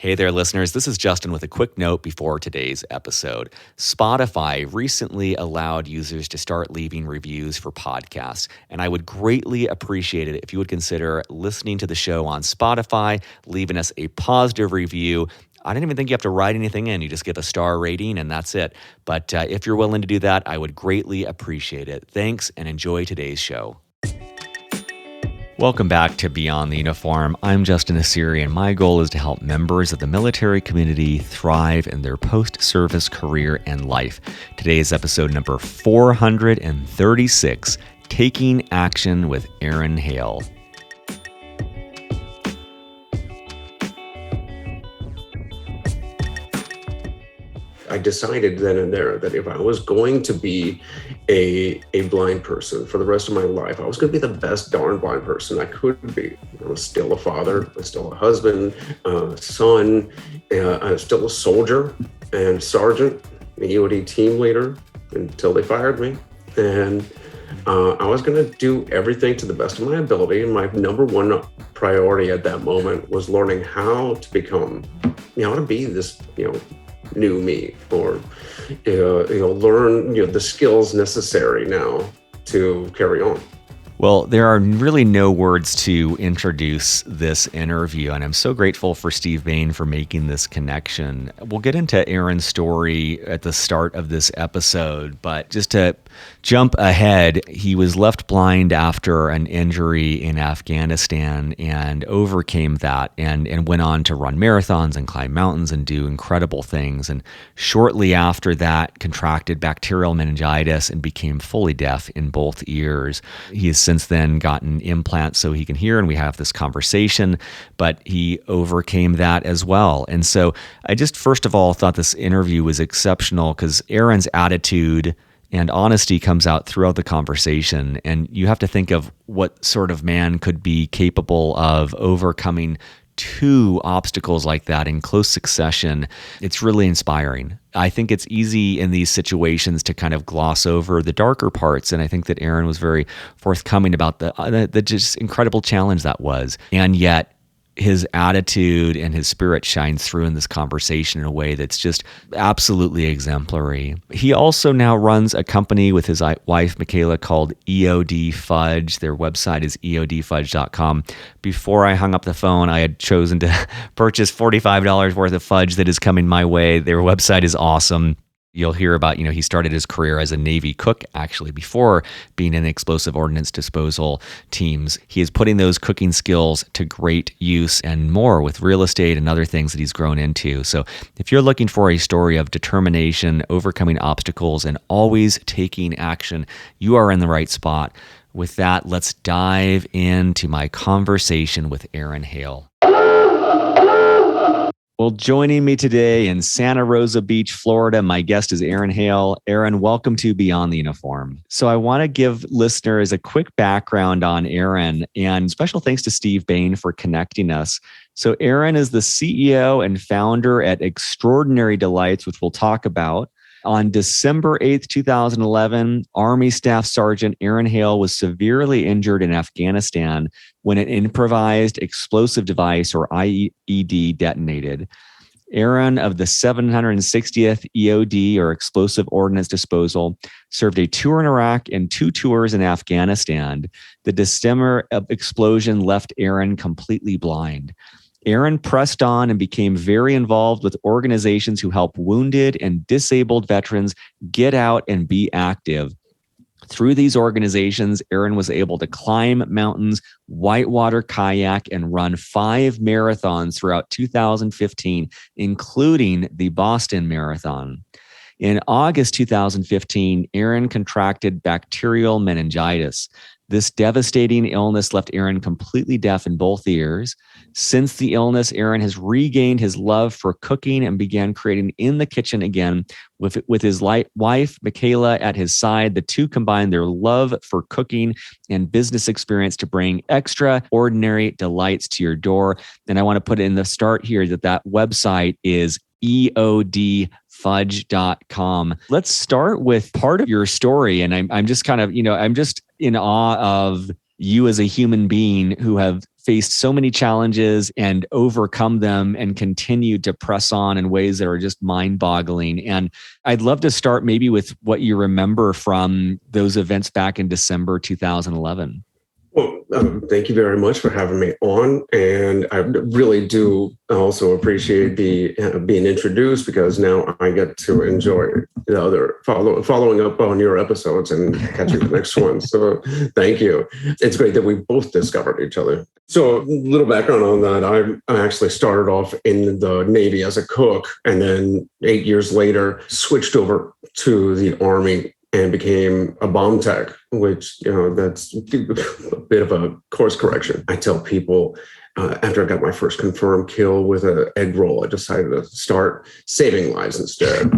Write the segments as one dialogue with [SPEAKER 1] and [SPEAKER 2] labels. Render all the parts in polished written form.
[SPEAKER 1] Hey there, listeners. This is Justin with a quick note before today's episode. Spotify recently allowed users to start leaving reviews for podcasts, and I would greatly appreciate it if you would consider listening to the show on Spotify, leaving us a positive review. I don't even think you have to write anything in. You just give a star rating, and that's it. But if you're willing to do that, I would greatly appreciate it. Thanks, and enjoy today's show. Welcome back to Beyond the Uniform. I'm Justin Asiri, and my goal is to help members of the military community thrive in their post-service career and life. Today is episode number 436, Taking Action with Aaron Hale.
[SPEAKER 2] I decided then and there that if I was going to be a blind person for the rest of my life, I was going to be the best darn blind person I could be. I was still a father, I was still a husband, son, I was still a soldier and sergeant, EOD team leader until they fired me. And I was going to do everything to the best of my ability. And my number one priority at that moment was learning how to become, how to be this, new me, or learn the skills necessary now to carry on.
[SPEAKER 1] Well, there are really no words to introduce this interview, and I'm so grateful for Steve Bain for making this connection. We'll get into Aaron's story at the start of this episode, but just to jump ahead, he was left blind after an injury in Afghanistan and overcame that and went on to run marathons and climb mountains and do incredible things. And shortly after that, contracted bacterial meningitis and became fully deaf in both ears. He has since then gotten implants so he can hear, and we have this conversation, but he overcame that as well. And so I just first of all thought this interview was exceptional because Aaron's attitude and honesty comes out throughout the conversation, and you have to think of what sort of man could be capable of overcoming two obstacles like that in close succession. It's really inspiring. I think it's easy in these situations to kind of gloss over the darker parts, and I think that Aaron was very forthcoming about the just incredible challenge that was. And yet his attitude and his spirit shines through in this conversation in a way that's just absolutely exemplary. He also now runs a company with his wife, McKayla, called EOD Fudge. Their website is eodfudge.com. Before I hung up the phone, I had chosen to purchase $45 worth of fudge that is coming my way. Their website is awesome. You'll hear about, he started his career as a Navy cook, actually, before being in explosive ordnance disposal teams. He is putting those cooking skills to great use and more with real estate and other things that he's grown into. So if you're looking for a story of determination, overcoming obstacles, and always taking action, you are in the right spot. With that, let's dive into my conversation with Aaron Hale. Well, joining me today in Santa Rosa Beach, Florida, my guest is Aaron Hale. Aaron, welcome to Beyond the Uniform. So I want to give listeners a quick background on Aaron, and special thanks to Steve Bain for connecting us. So Aaron is the CEO and founder at Extraordinary Delights, which we'll talk about. On December 8th, 2011, Army Staff Sergeant Aaron Hale was severely injured in Afghanistan when an improvised explosive device, or IED, detonated. Aaron of the 760th EOD, or Explosive Ordnance Disposal, served a tour in Iraq and 2 tours in Afghanistan. The December explosion left Aaron completely blind. Aaron pressed on and became very involved with organizations who help wounded and disabled veterans get out and be active. Through these organizations, Aaron was able to climb mountains, whitewater kayak, and run 5 marathons throughout 2015, including the Boston Marathon. In August 2015, Aaron contracted bacterial meningitis. This devastating illness left Aaron completely deaf in both ears. Since the illness, Aaron has regained his love for cooking and began creating in the kitchen again with his wife, McKayla, at his side. The two combined their love for cooking and business experience to bring extraordinary delights to your door. And I want to put in the start here that website is eodfudge.com. Let's start with part of your story. And I'm just kind of, I'm just in awe of you as a human being who have faced so many challenges and overcome them and continued to press on in ways that are just mind-boggling. And I'd love to start maybe with what you remember from those events back in December 2011.
[SPEAKER 2] Well, thank you very much for having me on. And I really do also appreciate the being introduced, because now I get to enjoy the other following up on your episodes and catching the next one. So thank you. It's great that we both discovered each other. So a little background on that. I actually started off in the Navy as a cook, and then 8 years later switched over to the Army and became a bomb tech, which, that's a bit of a course correction. I tell people after I got my first confirmed kill with an egg roll, I decided to start saving lives instead.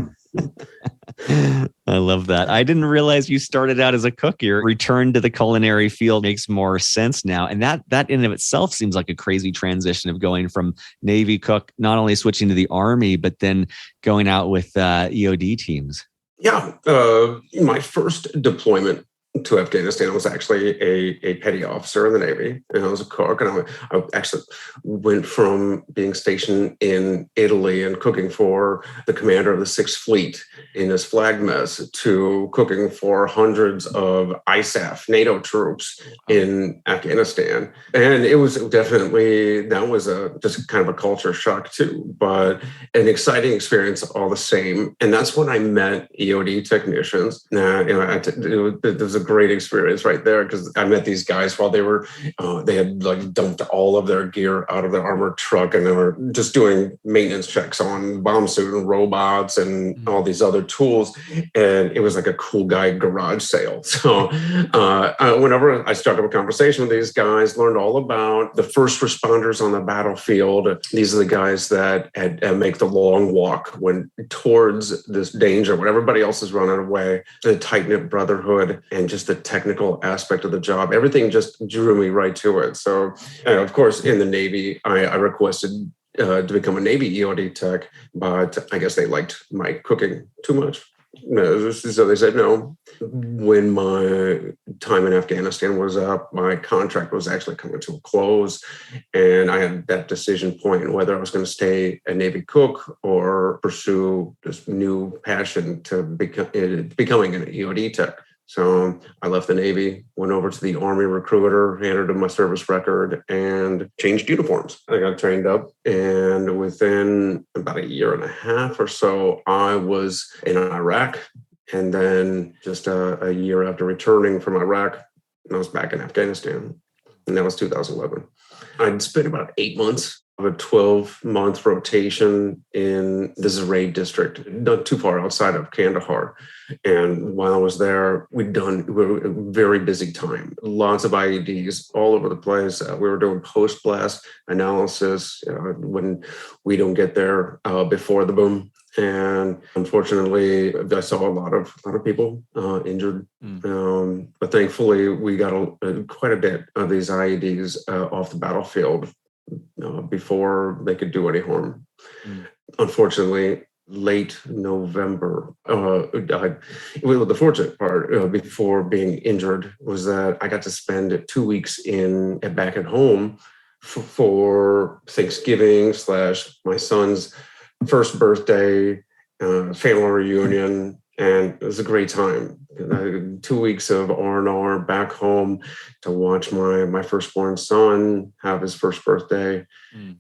[SPEAKER 1] I love that. I didn't realize you started out as a cook. Your return to the culinary field makes more sense now. And that in and of itself seems like a crazy transition of going from Navy cook, not only switching to the Army, but then going out with EOD teams.
[SPEAKER 2] Yeah, my first deployment to Afghanistan was actually a petty officer in the Navy, and I was a cook. And I actually went from being stationed in Italy and cooking for the commander of the Sixth Fleet in his flag mess to cooking for hundreds of ISAF NATO troops in Afghanistan. And it was definitely, that was just kind of a culture shock too, but an exciting experience all the same. And that's when I met EOD technicians. It was a great experience right there, because I met these guys while they had like dumped all of their gear out of their armored truck, and they were just doing maintenance checks on bomb suit and robots and all these other tools. And it was like a cool guy garage sale. So whenever I started a conversation with these guys, learned all about the first responders on the battlefield. These are the guys that make the long walk when towards this danger when everybody else is running away. The tight-knit brotherhood and just the technical aspect of the job, everything just drew me right to it. So, of course, in the Navy, I requested to become a Navy EOD tech, but I guess they liked my cooking too much. So they said no. When my time in Afghanistan was up, my contract was actually coming to a close, and I had that decision point whether I was going to stay a Navy cook or pursue this new passion to becoming an EOD tech. So I left the Navy, went over to the Army recruiter, handed him my service record, and changed uniforms. I got trained up, and within about a year and a half or so, I was in Iraq. And then just a year after returning from Iraq, I was back in Afghanistan, and that was 2011. I'd spent about 8 months of a 12-month rotation in the Zaray district, not too far outside of Kandahar. And while I was there, we were a very busy time. Lots of IEDs all over the place. We were doing post-blast analysis when we don't get there before the boom. And unfortunately, I saw a lot of people injured. But thankfully, we got quite a bit of these IEDs off the battlefield before they could do any harm. Unfortunately, late November, the fortunate part before being injured was that I got to spend 2 weeks back at home for Thanksgiving / my son's first birthday, family reunion, and it was a great time. 2 weeks of R&R back home to watch my firstborn son have his first birthday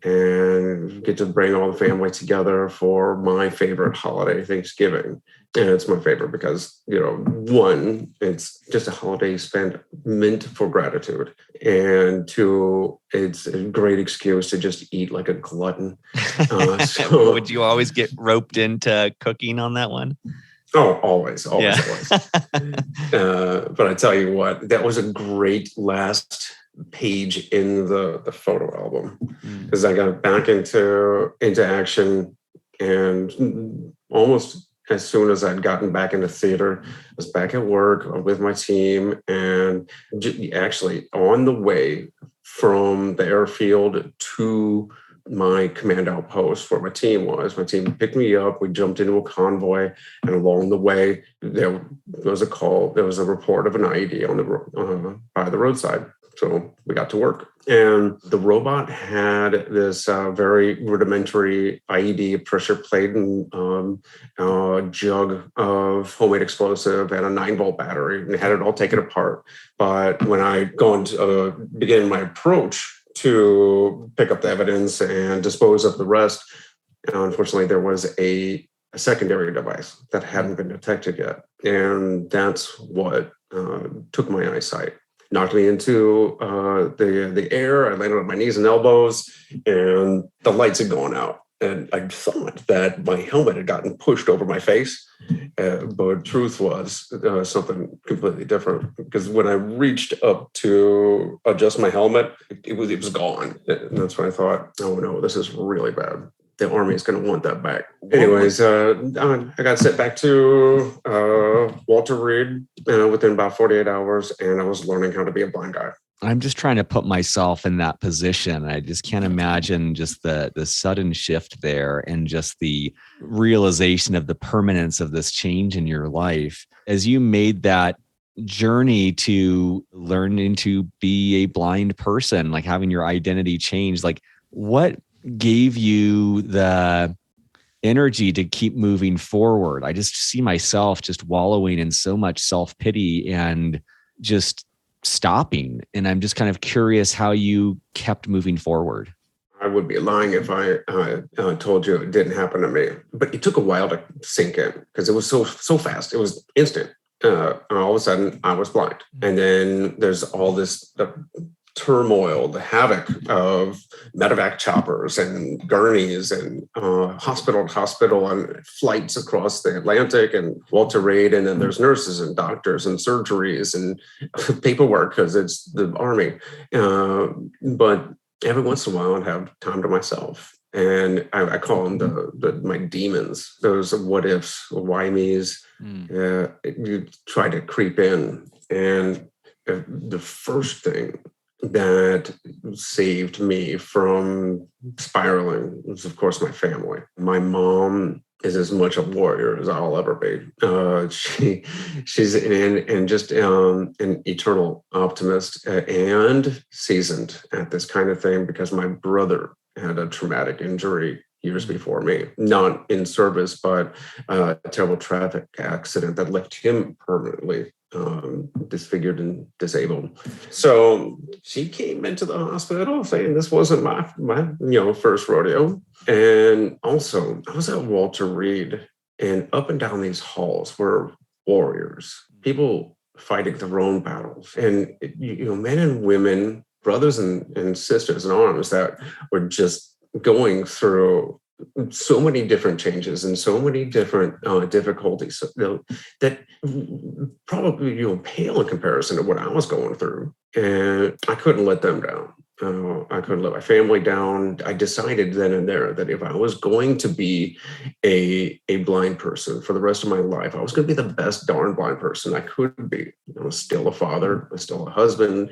[SPEAKER 2] and get to bring all the family together for my favorite holiday, Thanksgiving. And it's my favorite because, one, it's just a holiday spent meant for gratitude. And two, it's a great excuse to just eat like a glutton.
[SPEAKER 1] So, would you always get roped into cooking on that one?
[SPEAKER 2] Oh, always. But I tell you what, that was a great last page in the photo album, because I got back into action, and almost as soon as I'd gotten back into theater, I was back at work with my team, and actually on the way from the airfield to my command outpost where my team picked me up. We jumped into a convoy, and along the way there was a report of an IED by the roadside. So we got to work. And the robot had this very rudimentary IED pressure plate and jug of homemade explosive and a 9-volt battery, and had it all taken apart. But when I go into begin my approach to pick up the evidence and dispose of the rest, unfortunately, there was a secondary device that hadn't been detected yet. And that's what took my eyesight. Knocked me into the air. I landed on my knees and elbows, and the lights had gone out. And I thought that my helmet had gotten pushed over my face, but truth was something completely different. Because when I reached up to adjust my helmet, it was gone. And that's when I thought, oh no, this is really bad. The Army is going to want that back. Anyways, I got sent back to Walter Reed within about 48 hours, and I was learning how to be a blind guy.
[SPEAKER 1] I'm just trying to put myself in that position. I just can't imagine just the sudden shift there and just the realization of the permanence of this change in your life. As you made that journey to learning to be a blind person, like having your identity changed, like what gave you the energy to keep moving forward? I just see myself just wallowing in so much self-pity and just stopping. And I'm just kind of curious how you kept moving forward.
[SPEAKER 2] I would be lying if I told you it didn't happen to me. But it took a while to sink in because it was so fast. It was instant. All of a sudden, I was blind. And then there's all this turmoil, the havoc of medevac choppers and gurneys and hospital to hospital and flights across the Atlantic and Walter Reed. And then there's nurses and doctors and surgeries and paperwork because it's the Army. But every once in a while, I'd have time to myself. And I call them my demons, those what ifs, why me's. You try to creep in. And the first thing that saved me from spiraling was, of course, my family. My mom is as much a warrior as I'll ever be. She's just an eternal optimist and seasoned at this kind of thing because my brother had a traumatic injury years before me, not in service, but a terrible traffic accident that left him permanently disfigured and disabled. So she came into the hospital saying this wasn't my first rodeo. And also I was at Walter Reed, and up and down these halls were warriors, people fighting their own battles, and men and women, brothers and sisters in arms that were just going through so many different changes and so many different difficulties that probably pale in comparison to what I was going through. And I couldn't let them down. I couldn't let my family down. I decided then and there that if I was going to be a blind person for the rest of my life, I was going to be the best darn blind person I could be. I was still a father, I was still a husband,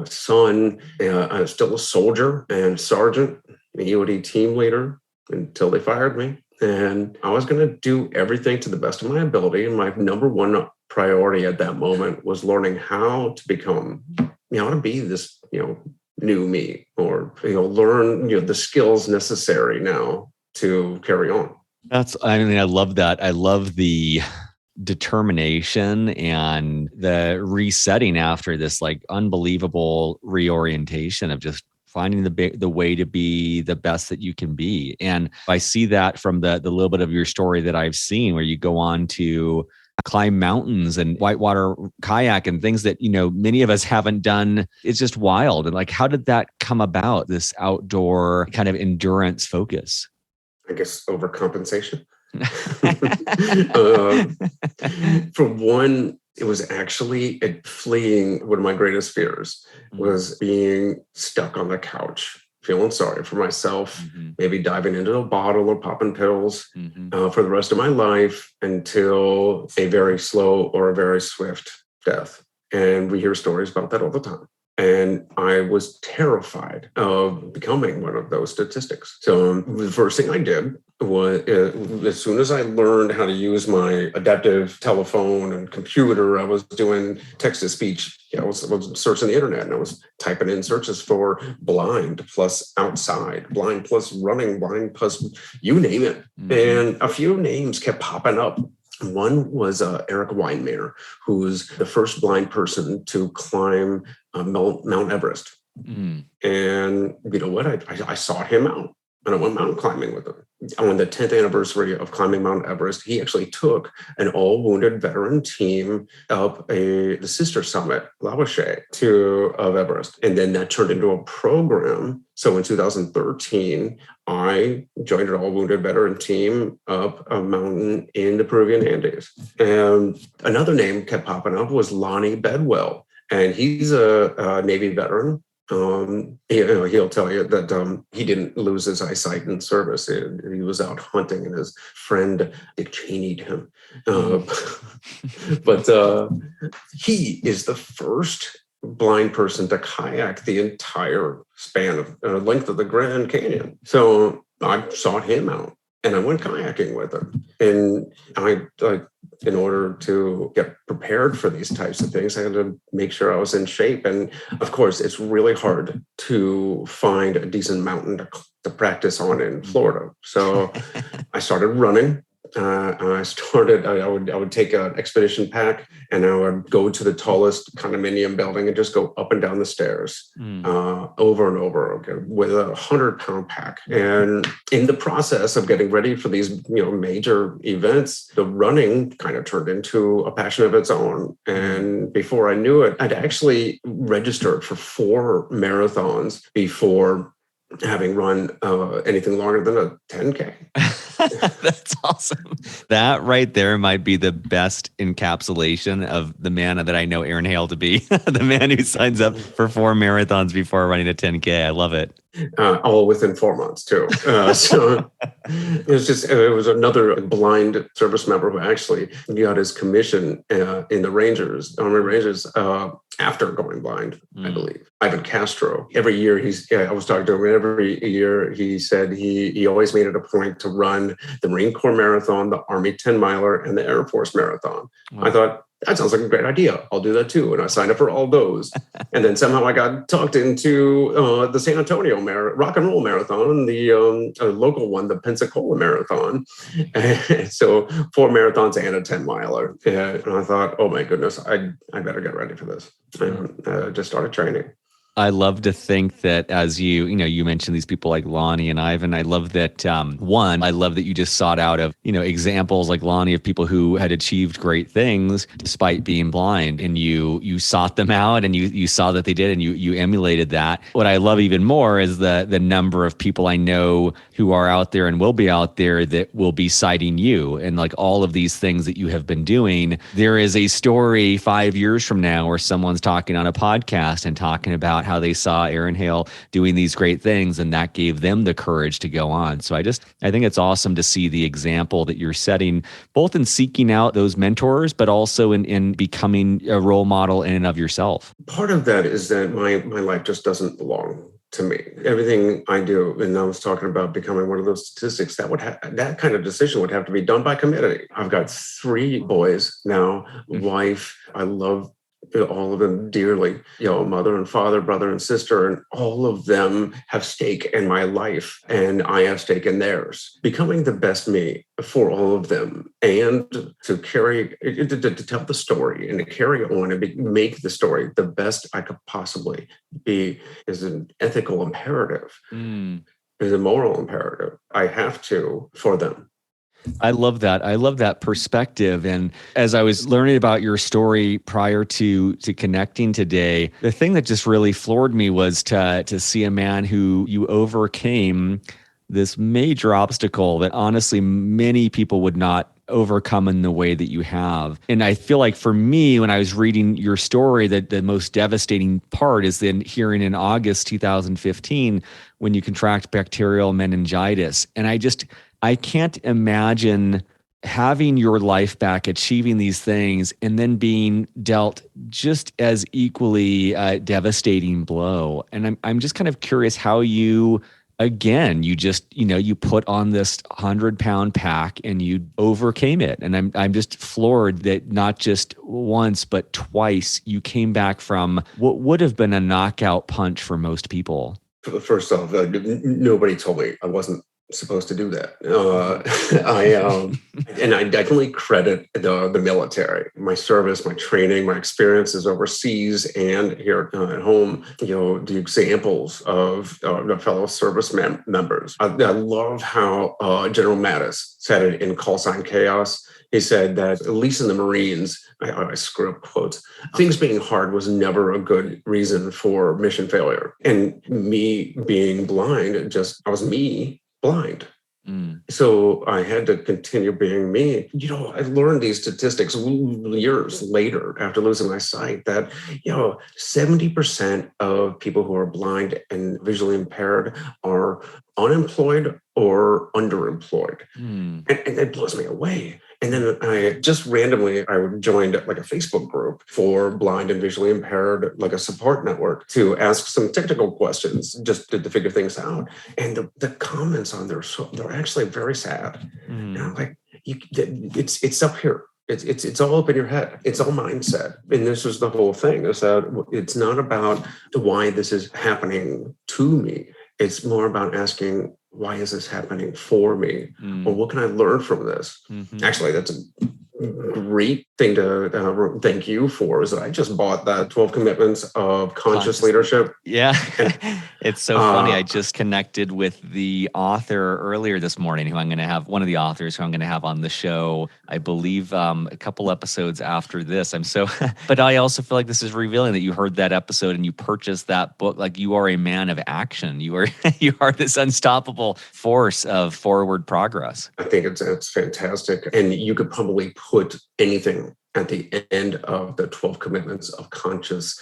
[SPEAKER 2] son, I was still a soldier and sergeant, an EOD team leader, until they fired me. And I was going to do everything to the best of my ability. And my number one priority at that moment was learning how to become, how to be this, new me, or, learn, the skills necessary now to carry on.
[SPEAKER 1] I love that. I love the determination and the resetting after this like unbelievable reorientation of just finding the way to be the best that you can be. And I see that from the little bit of your story that I've seen, where you go on to climb mountains and whitewater kayak and things that, many of us haven't done. It's just wild. And like, how did that come about, this outdoor kind of endurance focus?
[SPEAKER 2] I guess overcompensation. For one, it was actually fleeing one of my greatest fears, was being stuck on the couch, feeling sorry for myself, maybe diving into a bottle or popping pills for the rest of my life until a very slow or a very swift death. And we hear stories about that all the time. And I was terrified of becoming one of those statistics. So the first thing I did was, as soon as I learned how to use my adaptive telephone and computer, I was doing text-to-speech. I was searching the internet, and I was typing in searches for blind plus outside, blind plus running, blind plus you name it. Mm-hmm. And a few names kept popping up. One was Eric Weinmayer, who was the first blind person to climb Mount Everest. Mm. And you know what? I sought him out, and I went mountain climbing with him. On the 10th anniversary of climbing Mount Everest, he actually took an all-wounded veteran team up the sister summit, Lawache, of Everest. And then that turned into a program. So in 2013, I joined an all-wounded veteran team up a mountain in the Peruvian Andes. And another name kept popping up was Lonnie Bedwell. And he's a Navy veteran. He'll tell you that he didn't lose his eyesight in service. He was out hunting, and his friend Dick Cheney'd him. But he is the first blind person to kayak the entire span of length of the Grand Canyon. So I sought him out, and I went kayaking with him. And I in order to get prepared for these types of things, I had to make sure I was in shape. And of course, it's really hard to find a decent mountain to practice on in Florida. So I started running. I would take an expedition pack, and I would go to the tallest condominium building and just go up and down the stairs over and over again with a 100-pound pack. And in the process of getting ready for these major events, the running kind of turned into a passion of its own. And before I knew it, I'd actually registered for 4 marathons before having run anything longer than a 10K.
[SPEAKER 1] That's awesome. That right there might be the best encapsulation of the man that I know Aaron Hale to be. The man who signs up for 4 marathons before running a 10K. I love it.
[SPEAKER 2] All within 4 months too. So it was another blind service member who actually got his commission in the Army Rangers, after going blind, I believe. Ivan Castro. Every year I was talking to him, every year he said he always made it a point to run the Marine Corps Marathon, the Army 10 miler, and the Air Force Marathon. Wow. I thought, that sounds like a great idea. I'll do that too. And I signed up for all those. And then somehow I got talked into the San Antonio Rock and Roll Marathon, the local one, the Pensacola Marathon. And so 4 marathons and a 10 miler. And I thought, oh my goodness, I better get ready for this. And I just started training.
[SPEAKER 1] I love to think that as you mentioned these people like Lonnie and Ivan. I love that, I love that you just sought out of, examples like Lonnie of people who had achieved great things despite being blind, and you sought them out, and you saw that they did, and you emulated that. What I love even more is the number of people I know who are out there and will be out there that will be citing you and like all of these things that you have been doing. There is a story 5 years from now where someone's talking on a podcast and talking about how they saw Aaron Hale doing these great things, and that gave them the courage to go on. So I think it's awesome to see the example that you're setting, both in seeking out those mentors, but also in becoming a role model in and of yourself.
[SPEAKER 2] Part of that is that my life just doesn't belong to me. Everything I do, and I was talking about becoming one of those statistics, that kind of decision would have to be done by committee. I've got 3 boys now, wife. I love all of them dearly, mother and father, brother and sister, and all of them have stake in my life, and I have stake in theirs. Becoming the best me for all of them, and to tell the story and to carry on and make the story the best I could possibly be is an ethical imperative, is a moral imperative. I have to for them.
[SPEAKER 1] I love that. I love that perspective. And as I was learning about your story prior to connecting today, the thing that just really floored me was to see a man who you overcame this major obstacle that honestly many people would not overcome in the way that you have. And I feel like for me, when I was reading your story, that the most devastating part is then hearing in August 2015 when you contract bacterial meningitis. And I can't imagine having your life back, achieving these things, and then being dealt just as equally devastating blow. And I'm just kind of curious how you, again, you put on this 100-pound pack and you overcame it. And I'm just floored that not just once, but twice you came back from what would have been a knockout punch for most people.
[SPEAKER 2] First off, nobody told me I wasn't supposed to do that. I definitely credit the military, my service, my training, my experiences overseas and here at home. The examples of the fellow service members. I love how General Mattis said it in Call Sign Chaos. He said that, at least in the Marines, I screw up quotes, things being hard was never a good reason for mission failure. And me being blind, I was me blind. So I had to continue being me. I learned these statistics years later after losing my sight that, 70% of people who are blind and visually impaired are unemployed or underemployed. And that blows me away. And then I joined like a Facebook group for blind and visually impaired, like a support network, to ask some technical questions just to figure things out. And the comments on there, they're actually very sad. And I'm like, it's up here. It's all up in your head. It's all mindset. And this is the whole thing, is that it's not about why this is happening to me. It's more about asking, why is this happening for me? Or what can I learn from this? Actually, that's a great thing to thank you for, is that I just bought that 12 Commitments of Conscious Leadership.
[SPEAKER 1] Yeah. It's so funny. I just connected with the author earlier this morning, one of the authors who I'm going to have on the show, I believe a couple episodes after this. But I also feel like this is revealing that you heard that episode and you purchased that book. Like, you are a man of action. You are this unstoppable force of forward progress.
[SPEAKER 2] I think it's fantastic. And you could probably put anything at the end of the 12 Commitments of Conscious,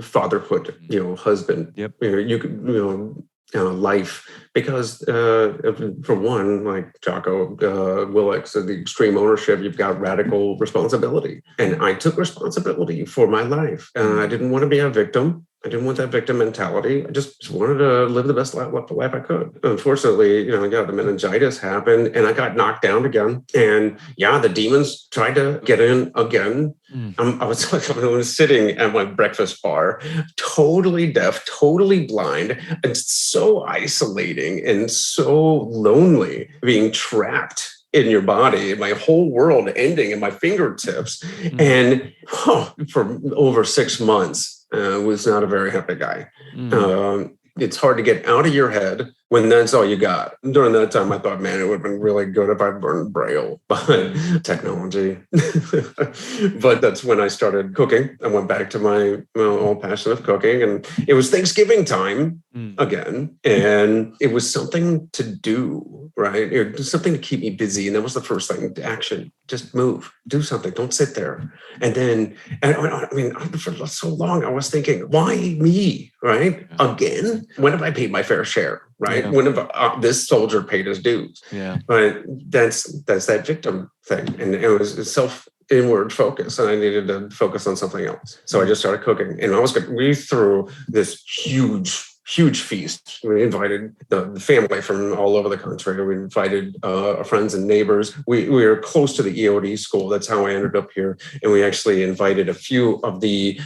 [SPEAKER 2] fatherhood, husband, you could, life, because for one, like Jocko Willink said, the extreme ownership, you've got radical responsibility. And I took responsibility for my life. I didn't want to be a victim. I didn't want that victim mentality. I just wanted to live the best life I could. Unfortunately, the meningitis happened and I got knocked down again. And the demons tried to get in again. I was sitting at my breakfast bar, totally deaf, totally blind, and so isolating and so lonely, being trapped in your body, my whole world ending at my fingertips. And for over 6 months, was not a very happy guy. It's hard to get out of your head when that's all you got. During that time, I thought, man, it would have been really good if I learned Braille, but technology. But that's when I started cooking. I went back to my old passion of cooking, and it was Thanksgiving time again, and it was something to do, right? It was something to keep me busy, and that was the first thing: action. Just move, do something. Don't sit there. And then, for so long, I was thinking, why me, right? Again? When have I paid my fair share? Right? When have this soldier paid his dues? But that's that victim thing, and it was inward focus, and I needed to focus on something else. So I just started cooking, and we threw this huge feast. We invited the family from all over the country. We invited our friends and neighbors. We were close to the EOD school. That's how I ended up here. And we actually invited a few of the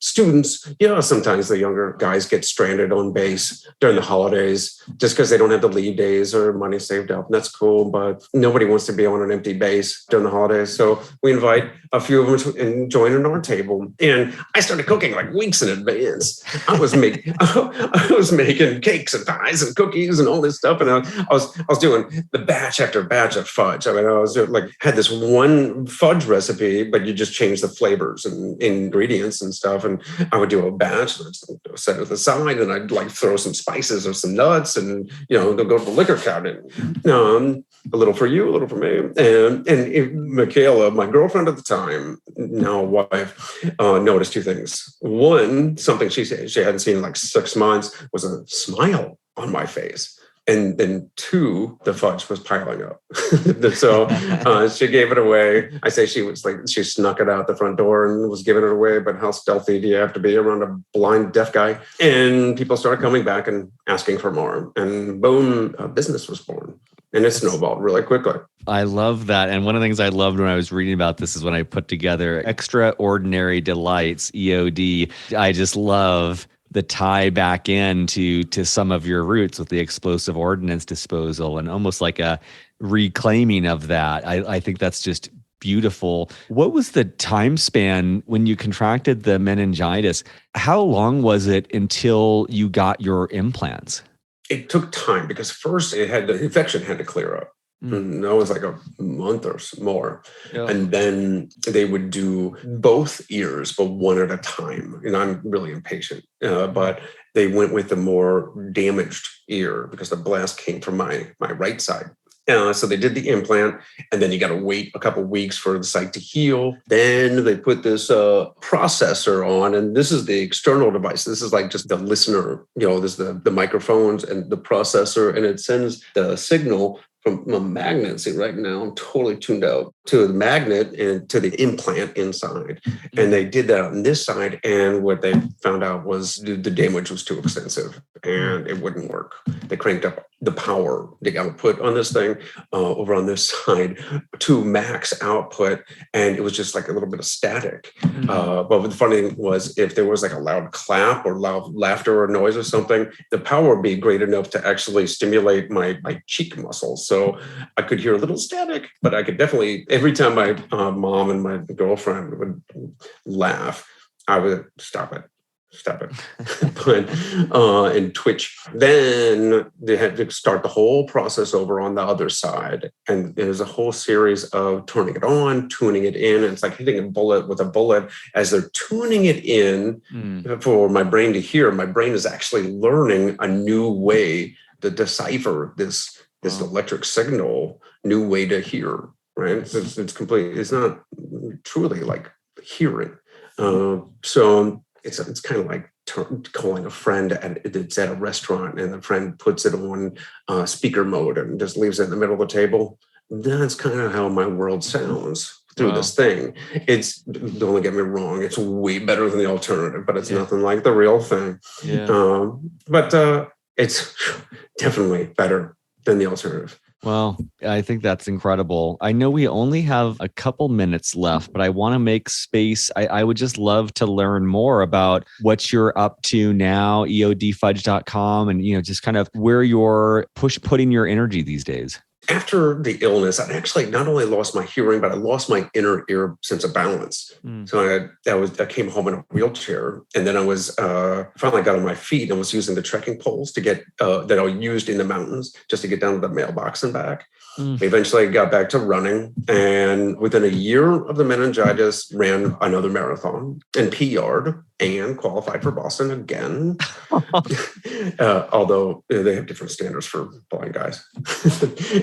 [SPEAKER 2] students. Sometimes the younger guys get stranded on base during the holidays just because they don't have the leave days or money saved up. And that's cool, but nobody wants to be on an empty base during the holidays. So we invite a few of them and join in our table. And I started cooking like weeks in advance. I was making cakes and pies and cookies and all this stuff, and I was doing the batch after batch of fudge. I was had this one fudge recipe, but you just change the flavors and ingredients and stuff. And I would do a batch, and I'd set it aside, and I'd throw some spices or some nuts, and they'll go to the liquor cabinet. A little for you, a little for me, and McKayla, my girlfriend at the time, now wife, noticed two things. One, something she hadn't seen in 6 months was a smile on my face. And then two, the fudge was piling up. So she gave it away. I say she snuck it out the front door and was giving it away. But how stealthy do you have to be around a blind deaf guy? And people started coming back and asking for more. And boom, a business was born. And it snowballed really quickly.
[SPEAKER 1] I love that. And one of the things I loved when I was reading about this is when I put together Extraordinary Delights, EOD. I just love the tie back into some of your roots with the explosive ordnance disposal and almost like a reclaiming of that. I think that's just beautiful. What was the time span when you contracted the meningitis? How long was it until you got your implants?
[SPEAKER 2] It took time because first the infection had to clear up. And that was like a month or more. Yeah. And then they would do both ears, but one at a time. And I'm really impatient. But they went with the more damaged ear because the blast came from my right side. So they did the implant, and then you got to wait a couple of weeks for the site to heal. Then they put this processor on, and this is the external device. This is like just the listener, this is the microphones and the processor, and it sends the signal from a magnet. See, right now I'm totally tuned out to the magnet and to the implant inside. And they did that on this side. And what they found out was the damage was too extensive and it wouldn't work. They cranked up the power, the output on this thing over on this side to max output. And it was just like a little bit of static. But the funny thing was, if there was like a loud clap or loud laughter or noise or something, the power would be great enough to actually stimulate my cheek muscles. So I could hear a little static, but I could definitely, every time my mom and my girlfriend would laugh, I would stop it. But and twitch. Then they had to start the whole process over on the other side. And there's a whole series of turning it on, tuning it in. And it's like hitting a bullet with a bullet. As they're tuning it in for my brain to hear, my brain is actually learning a new way to decipher this electric signal, new way to hear, right? It's complete. It's not truly like hearing. So it's kind of like calling a friend it's at a restaurant and the friend puts it on speaker mode and just leaves it in the middle of the table. That's kind of how my world sounds through this thing. Don't get me wrong, it's way better than the alternative, but it's nothing like the real thing. But it's definitely better than the alternative.
[SPEAKER 1] Well, I think that's incredible. I know we only have a couple minutes left, but I want to make space. I would just love to learn more about what you're up to now, eodfudge.com, and just kind of where you're putting your energy these days.
[SPEAKER 2] After the illness, I actually not only lost my hearing, but I lost my inner ear sense of balance. So I came home in a wheelchair, and then I was finally got on my feet and was using the trekking poles to get that I used in the mountains just to get down to the mailbox and back. Eventually got back to running, and within a year of the meningitis, ran another marathon and PR'd and qualified for Boston again. Although they have different standards for blind guys.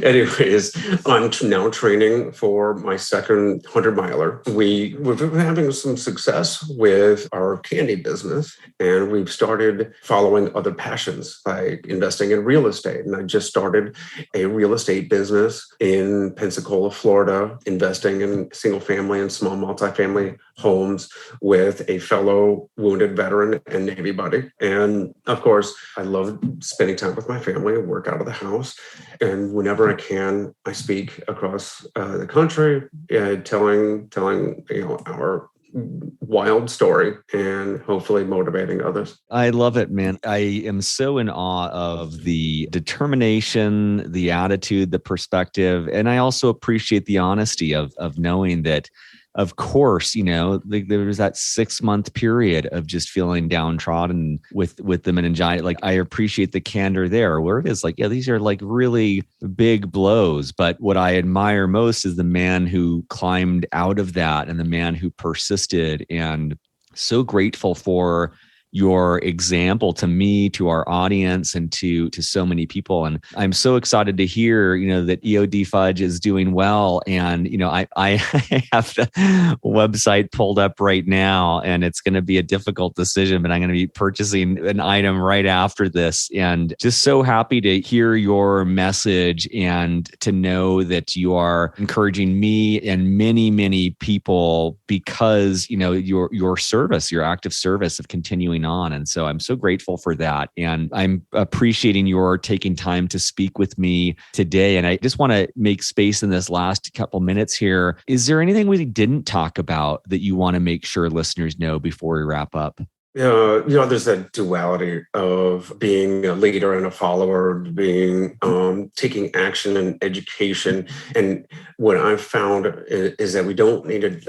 [SPEAKER 2] Anyways, I'm now training for my second 100-miler. We've been having some success with our candy business, and we've started following other passions like investing in real estate. And I just started a real estate business in Pensacola, Florida, investing in single family and small multifamily homes with a fellow wounded veteran and Navy buddy. And of course, I love spending time with my family, work out of the house. And whenever I can, I speak across the country, telling our wild story and hopefully motivating others.
[SPEAKER 1] I love it, man. I am so in awe of the determination, the attitude, the perspective. And I also appreciate the honesty of knowing that, of course, there was that 6-month period of just feeling downtrodden with the meningitis. Like, I appreciate the candor there, where it is like, these are like really big blows. But what I admire most is the man who climbed out of that and the man who persisted, and so grateful for your example to me, to our audience, and to so many people. And I'm so excited to hear, that EOD Fudge is doing well. And, I have the website pulled up right now, and it's going to be a difficult decision, but I'm going to be purchasing an item right after this. And just so happy to hear your message and to know that you are encouraging me and many, many people because, your service, your active service of continuing on. And so I'm so grateful for that. And I'm appreciating your taking time to speak with me today. And I just want to make space in this last couple minutes here. Is there anything we didn't talk about that you want to make sure listeners know before we wrap up?
[SPEAKER 2] There's that duality of being a leader and a follower, being taking action and education. And what I've found is that we don't need it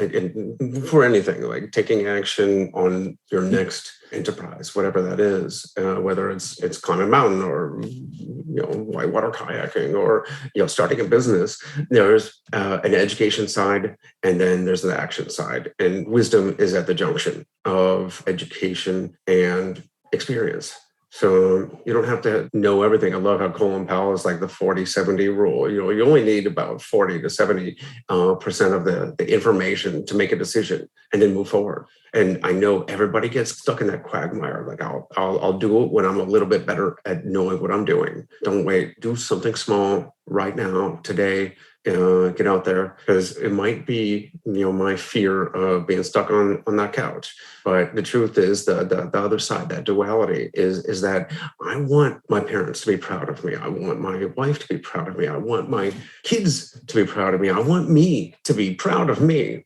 [SPEAKER 2] for anything, like taking action on your next enterprise, whatever that is, whether it's climbing a mountain or whitewater kayaking or starting a business. There's an education side, and then there's the action side. And wisdom is at the junction of education and experience. So you don't have to know everything. I love how Colin Powell is like the 40-70 rule. You only need about 40 to 70% of the information to make a decision and then move forward. And I know everybody gets stuck in that quagmire. Like I'll do it when I'm a little bit better at knowing what I'm doing. Don't wait. Do something small right now, today. Get out there, because it might be, my fear of being stuck on that couch. But the truth is the other side, that duality is that I want my parents to be proud of me. I want my wife to be proud of me. I want my kids to be proud of me. I want me to be proud of me.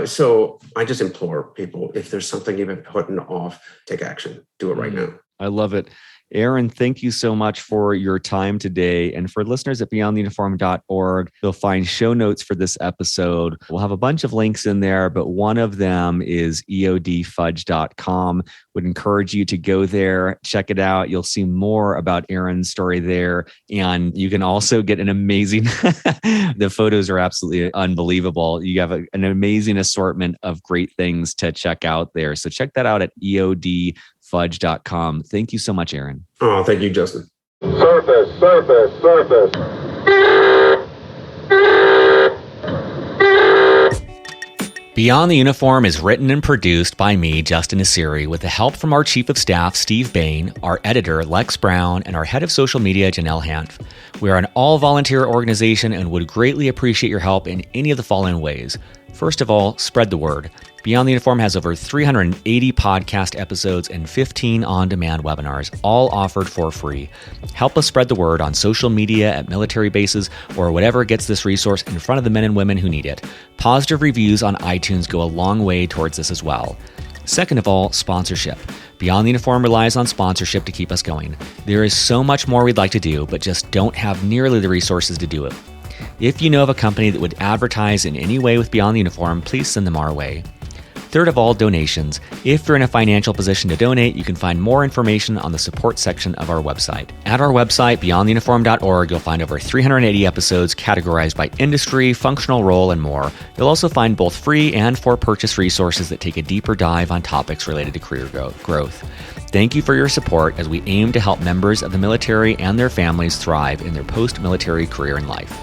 [SPEAKER 2] So I just implore people, if there's something you've been putting off, take action. Do it right now.
[SPEAKER 1] I love it. Aaron, thank you so much for your time today. And for listeners at beyondtheuniform.org, you'll find show notes for this episode. We'll have a bunch of links in there, but one of them is eodfudge.com. Would encourage you to go there, check it out. You'll see more about Aaron's story there. And you can also get an amazing, the photos are absolutely unbelievable. You have an amazing assortment of great things to check out there. So check that out at eodfudge.com. Thank you so much, Aaron.
[SPEAKER 2] Oh, thank you, Justin.
[SPEAKER 3] Surface.
[SPEAKER 1] Beyond the Uniform is written and produced by me, Justin Asiri, with the help from our Chief of Staff, Steve Bain, our editor, Lex Brown, and our Head of Social Media, Janelle Hanf. We are an all-volunteer organization and would greatly appreciate your help in any of the following ways. First of all, spread the word. Beyond the Uniform has over 380 podcast episodes and 15 on-demand webinars, all offered for free. Help us spread the word on social media, at military bases, or whatever gets this resource in front of the men and women who need it. Positive reviews on iTunes go a long way towards this as well. Second of all, sponsorship. Beyond the Uniform relies on sponsorship to keep us going. There is so much more we'd like to do, but just don't have nearly the resources to do it. If you know of a company that would advertise in any way with Beyond the Uniform, please send them our way. Third of all, donations. If you're in a financial position to donate, you can find more information on the support section of our website. At our website, beyondtheuniform.org, you'll find over 380 episodes categorized by industry, functional role, and more. You'll also find both free and for-purchase resources that take a deeper dive on topics related to career growth. Thank you for your support as we aim to help members of the military and their families thrive in their post-military career and life.